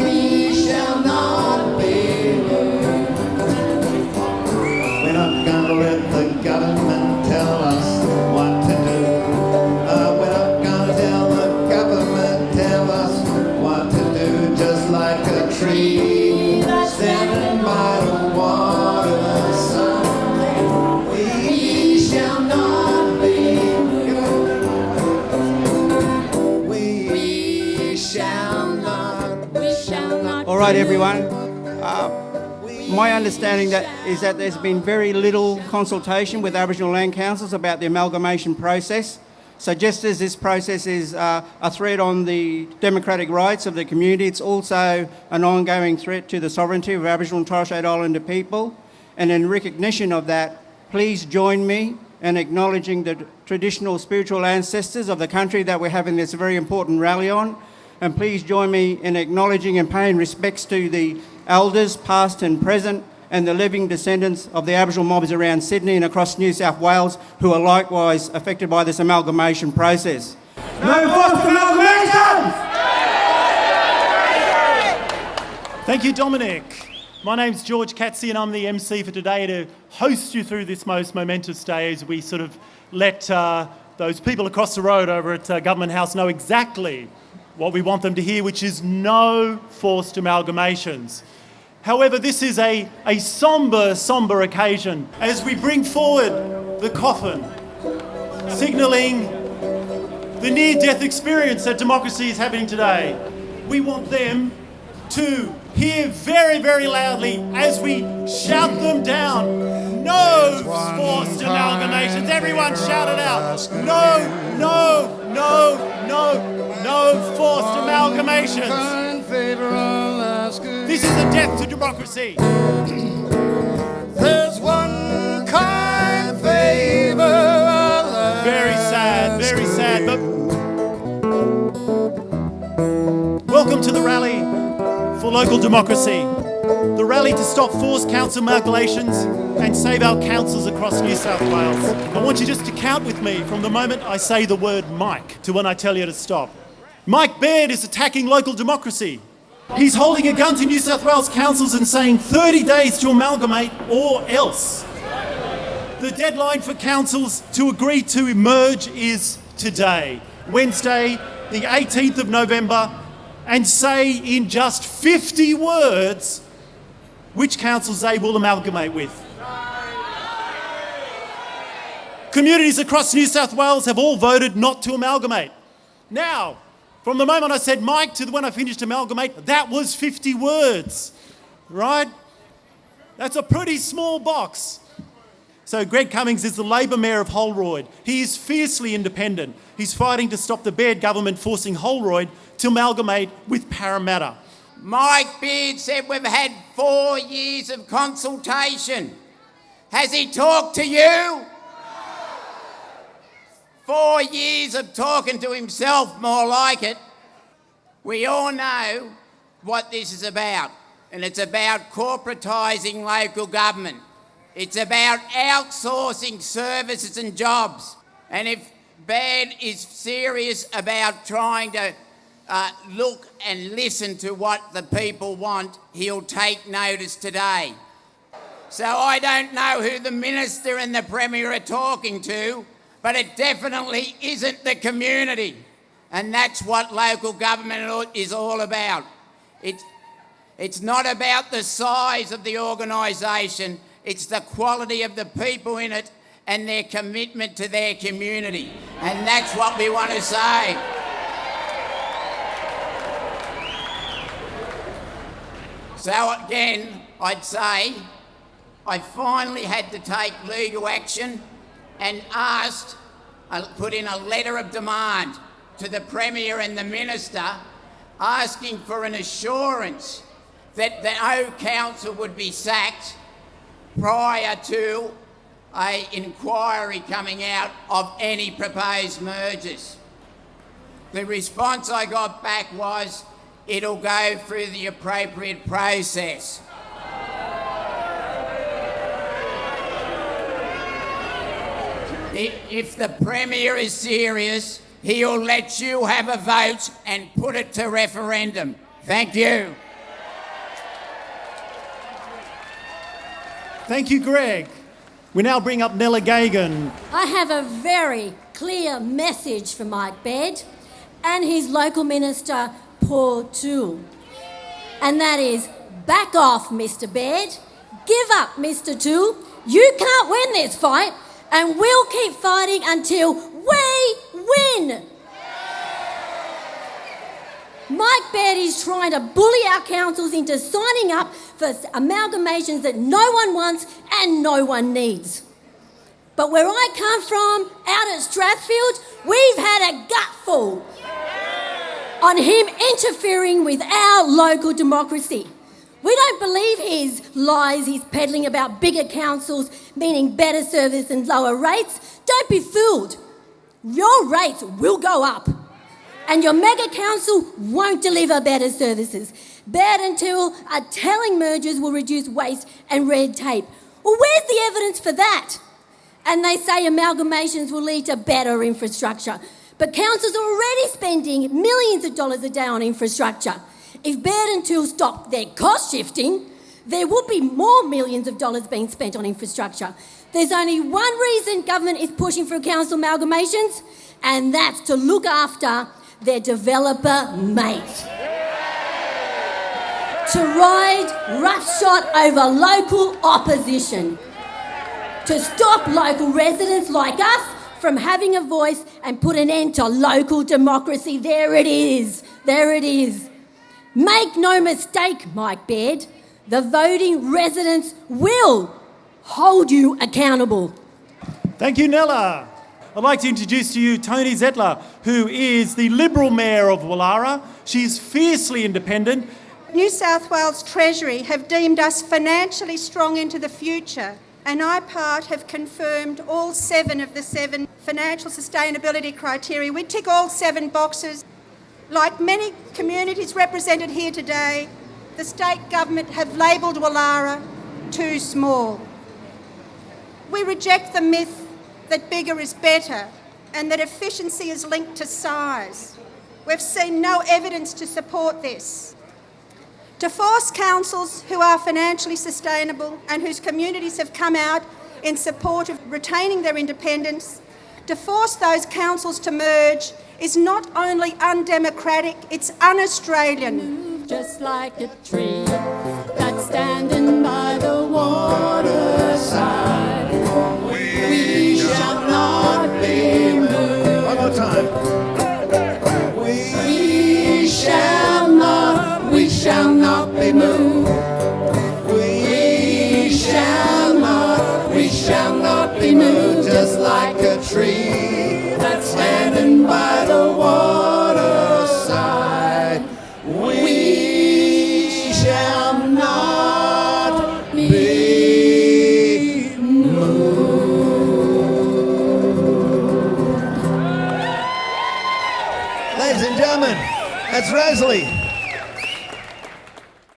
we shall not be moved. We're not gonna let the government tell us what to do. We're not gonna tell the government tell us what to do. Just like a tree standing by the water, the sun, we shall not be moved. We shall not. All right, everyone. My understanding is that there's been very little consultation with Aboriginal land councils about the amalgamation process. So just as this process is a threat on the democratic rights of the community, it's also an ongoing threat to the sovereignty of Aboriginal and Torres Strait Islander people. And in recognition of that, please join me in acknowledging the traditional spiritual ancestors of the country that we're having this very important rally on. And please join me in acknowledging and paying respects to the elders, past and present, and the living descendants of the Aboriginal mobs around Sydney and across New South Wales who are likewise affected by this amalgamation process. No forced amalgamations! Thank you, Dominic. My name's George Catsey and I'm the MC for today to host you through this most momentous day as we sort of let those people across the road over at Government House know exactly what we want them to hear, which is no forced amalgamations. However, this is a sombre occasion as we bring forward the coffin, signalling the near-death experience that democracy is having today. We want them to hear very, very loudly as we shout them down. No forced amalgamations. Everyone shout it out. No, no, no, no, no forced amalgamations. This is a death to democracy. There's one kind favor I'll ask. Very sad, but welcome to the rally for local democracy. The rally to stop forced council amalgamations and save our councils across New South Wales. I want you just to count with me from the moment I say the word Mike to when I tell you to stop. Mike Baird is attacking local democracy. He's holding a gun to New South Wales councils and saying 30 days to amalgamate or else. The deadline for councils to agree to merge is today, Wednesday, the 18th of November, and say in just 50 words which councils they will amalgamate with. Communities across New South Wales have all voted not to amalgamate. Now, from the moment I said Mike to when I finished amalgamate, that was 50 words, right? That's a pretty small box. So Greg Cummings is the Labor Mayor of Holroyd. He is fiercely independent. He's fighting to stop the Baird government forcing Holroyd to amalgamate with Parramatta. Mike Beard said we've had 4 years of consultation. Has he talked to you? 4 years of talking to himself, more like it. We all know what this is about, and it's about corporatising local government. It's about outsourcing services and jobs. And if Baird is serious about trying to look and listen to what the people want, he'll take notice today. So I don't know who the Minister and the Premier are talking to, but it definitely isn't the community. And that's what local government is all about. It's not about the size of the organisation, it's the quality of the people in it and their commitment to their community. And that's what we want to say. So again, I'd say I finally had to take legal action and put in a letter of demand to the Premier and the Minister asking for an assurance that no council would be sacked prior to an inquiry coming out of any proposed mergers. The response I got back was, it'll go through the appropriate process. If the Premier is serious, he'll let you have a vote and put it to referendum. Thank you. Thank you, Greg. We now bring up Nella Gaughan. I have a very clear message for Mike Baird and his local minister, Paul Toole. And that is, back off, Mr. Baird. Give up, Mr. Toole. You can't win this fight, and we'll keep fighting until we win. Mike Baird is trying to bully our councils into signing up for amalgamations that no one wants and no one needs. But where I come from, out at Strathfield, we've had a gutful on him interfering with our local democracy. We don't believe his lies he's peddling about bigger councils meaning better service and lower rates. Don't be fooled. Your rates will go up. And your mega council won't deliver better services. Baird and Toole are telling mergers will reduce waste and red tape. Well, where's the evidence for that? And they say amalgamations will lead to better infrastructure. But councils are already spending millions of dollars a day on infrastructure. If Baird and Toole stopped their cost shifting, there would be more millions of dollars being spent on infrastructure. There's only one reason government is pushing for council amalgamations, and that's to look after their developer mate. To ride roughshod over local opposition. To stop local residents like us from having a voice and put an end to local democracy. There it is. There it is. Make no mistake, Mike Baird, the voting residents will hold you accountable. Thank you, Nella. I'd like to introduce to you Tony Zetler, who is the Liberal Mayor of Woollahra. She's fiercely independent. New South Wales Treasury have deemed us financially strong into the future, and IPART have confirmed all 7 of the 7 financial sustainability criteria. We tick all 7 boxes. Like many communities represented here today, the state government have labelled Woollahra too small. We reject the myth that bigger is better and that efficiency is linked to size. We've seen no evidence to support this. To force councils who are financially sustainable and whose communities have come out in support of retaining their independence, to force those councils to merge is not only undemocratic, it's un-Australian. Just like a tree that's standing by the waterside. We shall not be moved. One more time. We shall not be moved. We shall not be moved. Just like a tree That's standing by the waterside. We shall not be moved. Ladies and gentlemen, that's Rosalie.